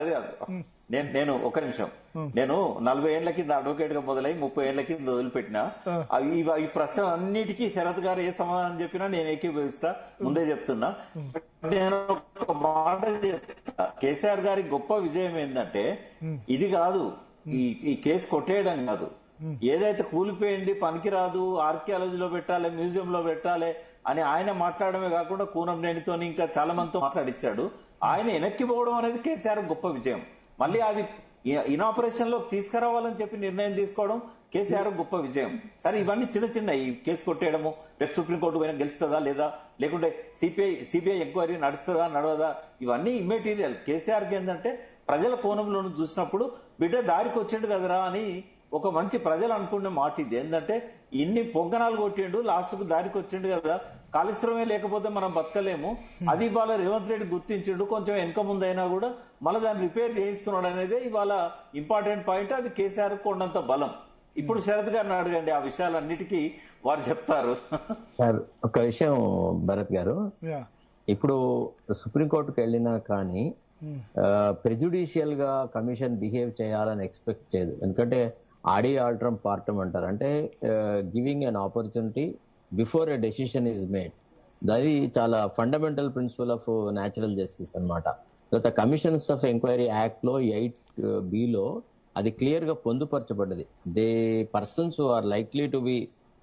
అది కాదు. నేను ఒక నిమిషం, నేను 40 ఏళ్ల కింద అడ్వకేట్ గా మొదలై 30 ఏళ్ల కింద వదిలిపెట్టిన ఈ ప్రశ్న అన్నిటికీ శరత్ గారు ఏ సమాధానం చెప్పినా నేను ఏకీభవిస్తా, ముందే చెప్తున్నా. నేను ఒక మాట చెప్తా, కేసీఆర్ గారి గొప్ప విజయం ఏంటంటే ఇది కాదు, ఈ కేసు కొట్టేయడం కాదు, ఏదైతే కూలిపోయింది పనికిరాదు ఆర్కియాలజీలో పెట్టాలి మ్యూజియంలో పెట్టాలి అని ఆయన మాట్లాడమే కాకుండా కూనంనేనితో ఇంకా చాలా మందితో మాట్లాడిచ్చాడు. ఆయన వెనక్కి పోవడం అనేది కేసీఆర్ గొప్ప విజయం. మళ్ళీ అది ఇనాపరేషన్ లో తీసుకురావాలని చెప్పి నిర్ణయం తీసుకోవడం కేసీఆర్ గొప్ప విజయం. సరే, ఇవన్నీ చిన్న చిన్న ఈ కేసు కొట్టేయడము, రేపు సుప్రీంకోర్టు పైన గెలుస్తుందా లేదా, లేకుంటే సిబిఐ ఎంక్వైరీ నడుస్తుందా నడవదా, ఇవన్నీ ఇమ్మెటీరియల్. కేసీఆర్కి ఏంటంటే ప్రజల కోణంలో చూసినప్పుడు బిడ్డ దారికి వచ్చిండు కదరా అని ఒక మంచి ప్రజలు అనుకునే మాట ఇది. ఏంటంటే ఇన్ని పొంగనాలు కొట్టిండు, లాస్ట్ కు దారికి వచ్చిండు కదా, కాళేశ్వరమే లేకపోతే మనం బతకలేము, అది ఇవాళ రేవంత్ రెడ్డి గుర్తించిండు. కొంచెం వెనక ముందైనా కూడా మళ్ళీ దాన్ని రిపేర్ చేయిస్తున్నాడు అనేది ఇవాళ ఇంపార్టెంట్ పాయింట్. అది కేసీఆర్ కొండంత బలం. ఇప్పుడు శరత్ గారిని అడగండి, ఆ విషయాలన్నిటికీ వారు చెప్తారు. సార్, ఒక విషయం భరత్ గారు, ఇప్పుడు సుప్రీంకోర్టుకు వెళ్ళినా కానీ ప్రెజుడిషియల్ గా కమిషన్ బిహేవ్ చేయాలని ఎక్స్పెక్ట్ చేయదు. ఎందుకంటే ఆడి ఆల్ట్రమ్ పార్టమ్ అంటారు, అంటే giving an opportunity before a decision is made. అది చాలా fundamental principal of natural justice అనమాట. తర్వాత కమిషన్స్ ఆఫ్ ఎంక్వైరీ యాక్ట్ లో 8B లో అది క్లియర్ గా పొందుపరచబడ్డది. They persons who are likely to be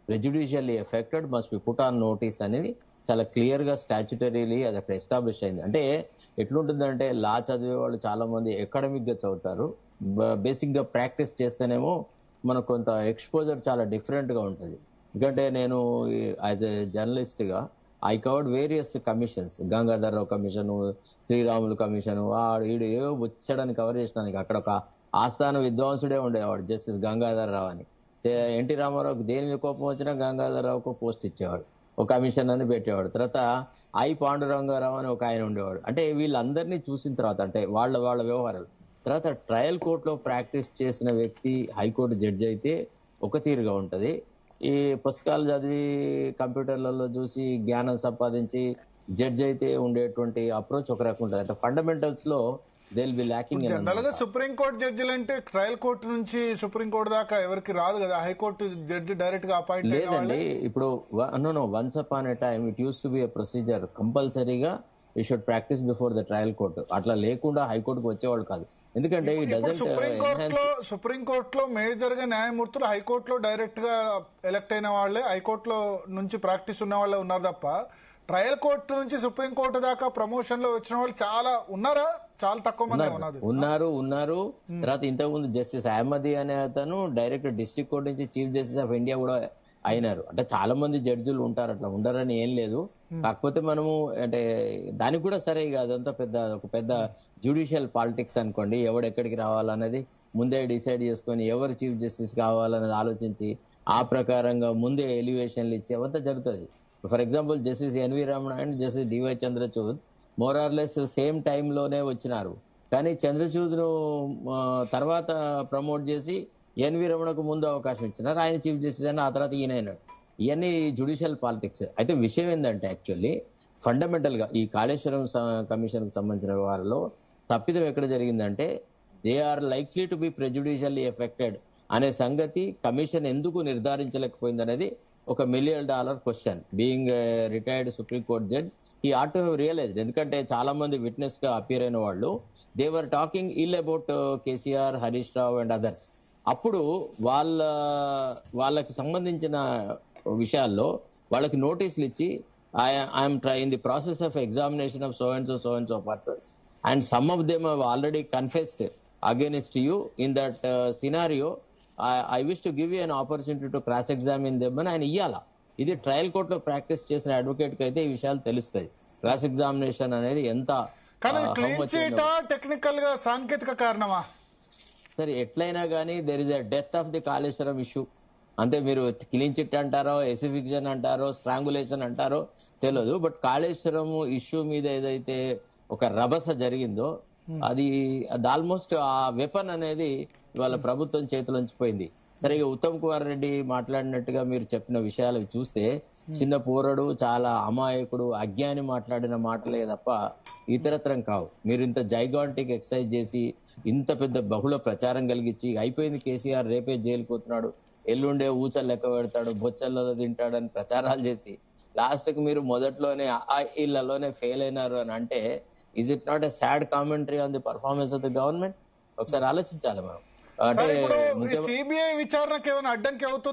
prejudicially affected must be put on notice అనేది చాలా క్లియర్ గా స్టాచ్యుటరీలీ అది అక్కడ ఎస్టాబ్లిష్ అయింది. అంటే ఎట్లుంటుందంటే లా చదివే వాళ్ళు చాలా మంది అకాడమిక్ గా చదువుతారు, బేసిక్ గా ప్రాక్టీస్ చేస్తేనేమో మనకు కొంత ఎక్స్పోజర్ చాలా డిఫరెంట్ గా ఉంటుంది. ఎందుకంటే నేను యాజ్ ఎ జర్నలిస్ట్ గా I covered various commissions, Gangadharrao commission, Sriramulu commission, వీడు ఏవో వచ్చాడని కవర్ చేసినానికి. అక్కడ ఒక ఆస్థాన విద్వాంసుడే ఉండేవాడు, జస్టిస్ గంగాధర్రావు అని. ఎన్టీ రామారావుకి దేని మీద కోపం వచ్చినా గంగాధర్రావుకు పోస్ట్ ఇచ్చేవాడు, ఒక కమిషన్ అని పెట్టేవాడు. తర్వాత ఐ పాండురంగారావు అని ఒక ఆయన ఉండేవాడు. అంటే వీళ్ళందరినీ చూసిన తర్వాత, అంటే వాళ్ళ వ్యవహారాలు తర్వాత ట్రయల్ కోర్టులో ప్రాక్టీస్ చేసిన వ్యక్తి హైకోర్టు జడ్జి అయితే ఒక తీరుగా ఉంటది. ఈ పుస్తకాలు చదివి కంప్యూటర్లలో చూసి జ్ఞానం సంపాదించి జడ్జి అయితే ఉండేటువంటి అప్రోచ్ ఒక రకం ఉంటుంది. అంటే ఫండమెంటల్స్ లో they will be locking. General గా సుప్రీంకోర్టు జడ్జిలు అంటే ట్రయల్ కోర్టు నుంచి సుప్రీంకోర్టు దాకా ఎవరికి రాదు కదా, హైకోర్టు జడ్జి డైరెక్ట్ గా అపాయింట్ లేదండి. ఇప్పుడు once upon a time it use to be a procedure, కంపల్సరీగా you should practise before the trial court. అట్లా లేకుండా హైకోర్టుకు వచ్చేవాళ్ళు కాదు. ఎందుకంటే సుప్రీంకోర్టులో మేజర్ గా న్యాయమూర్తులు హైకోర్టులో డైరెక్ట్ గా ఎలక్ట్ అయిన వాళ్ళే, హైకోర్టులో నుంచి ప్రాక్టీస్ ఉన్న వాళ్ళే ఉన్నారు తప్ప ట్రయల్ కోర్టు నుంచి సుప్రీంకోర్టు దాకా ప్రమోషన్ లో వచ్చిన వాళ్ళు చాలా ఉన్నారా? చాలా తక్కువ మంది ఉన్నారు. తర్వాత ఇంతకుముందు జస్టిస్ అహ్మదీ అనే అతను డైరెక్ట్ డిస్ట్రిక్ట్ కోర్టు నుంచి చీఫ్ జస్టిస్ ఆఫ్ ఇండియా కూడా అయినారు. అంటే చాలా మంది జడ్జిలు ఉంటారు, అట్లా ఉండరని ఏం లేదు. కాకపోతే మనము అంటే దానికి కూడా సరే అదంతా ఒక పెద్ద జ్యుడిషియల్ పాలిటిక్స్ అనుకోండి. ఎవడెక్కడికి రావాలన్నది ముందే డిసైడ్ చేసుకొని ఎవరు చీఫ్ జస్టిస్ కావాలన్నది ఆలోచించి ఆ ప్రకారంగా ముందే ఎలివేషన్లు ఇచ్చి అవంతా జరుగుతుంది. For example justice NV Ramana and justice DY Chandrachud more or less same టైంలోనే వచ్చినారు. కానీ చంద్రచూడ్ ను తర్వాత ప్రమోట్ చేసి ఎన్వి రమణకు ముందు అవకాశం ఇచ్చినారు, ఆయన చీఫ్ జస్టిస్ అని, ఆ తర్వాత ఈయన అయినాడు. ఇవన్నీ జ్యుడిషియల్ పాలిటిక్స్. అయితే విషయం ఏంటంటే యాక్చువల్లీ ఫండమెంటల్ గా ఈ కాళేశ్వరం కమిషన్ కు సంబంధించిన వారిలో తప్పిదం ఎక్కడ జరిగిందంటే they are likely to be prejudicially affected అనే సంగతి కమిషన్ ఎందుకు నిర్ధారించలేకపోయింది అనేది ఒక $1 million question. Being retired supreme court judge, ఈ ఆట్ టు హ్యావ్ రియలైజ్డ్. ఎందుకంటే చాలా మంది విట్నెస్ గా అపియర్ అయిన వాళ్ళు they were talking ill about KCR, Harish Rao and others. అప్పుడు వాళ్ళకి సంబంధించిన విషయాల్లో వాళ్ళకి నోటీసులు ఇచ్చి I'm in the process of examination of so and so persons and some of them have already confessed against you in that scenario. I wish to give you an opportunity to cross examine them అని ఆయన ఇయ్యాలా. ఇది trial కోర్టులో practice చేసిన advocate కి అయితే ఈ విషయాలు తెలుస్తాయి. క్రాస్ ఎగ్జామినేషన్ అనేది ఎంత టెక్నికల్ గా సాంకేతిక కారణమా సరే ఎట్లయినా కానీ there is a death of the Kaleshwaram issue. అంటే మీరు క్లీన్ చిట్ అంటారో, ఎసిఫిక్షన్ అంటారో, స్ట్రాంగులేషన్ అంటారో తెలియదు. బట్ కాళేశ్వరం ఇష్యూ మీద ఏదైతే ఒక రభస జరిగిందో అది ఆల్మోస్ట్ ఆ వెపన్ అనేది ఇవాళ ప్రభుత్వం చేతిలోంచి పోయింది. సరే, ఉత్తమ్ కుమార్ రెడ్డి మాట్లాడినట్టుగా మీరు చెప్పిన విషయాలు చూస్తే చిన్న పోరడు, చాలా అమాయకుడు, అజ్ఞాని మాట్లాడిన మాటలే తప్ప ఇతరత్రం కావు. మీరు ఇంత జైగాంటిక్ ఎక్సర్సైజ్ చేసి ఇంత పెద్ద బహుళ ప్రచారం కలిగించి అయిపోయింది కేసీఆర్ రేపే జైలుకు పోతున్నాడు, ఎల్లుండే ఊచలు లెక్క పెడతాడు, బొచ్చలలో తింటాడని ప్రచారాలు చేసి లాస్ట్ కు మీరు మొదట్లోనే ఇళ్లలోనే ఫెయిల్ అయినారు అని అంటే is it not a sad commentary on the performance of the government? ఒకసారి ఆలోచించాలి మనం. అంటే సిబిఐ విచారణకు ఏమైనా అడ్డంకి అవుతుంది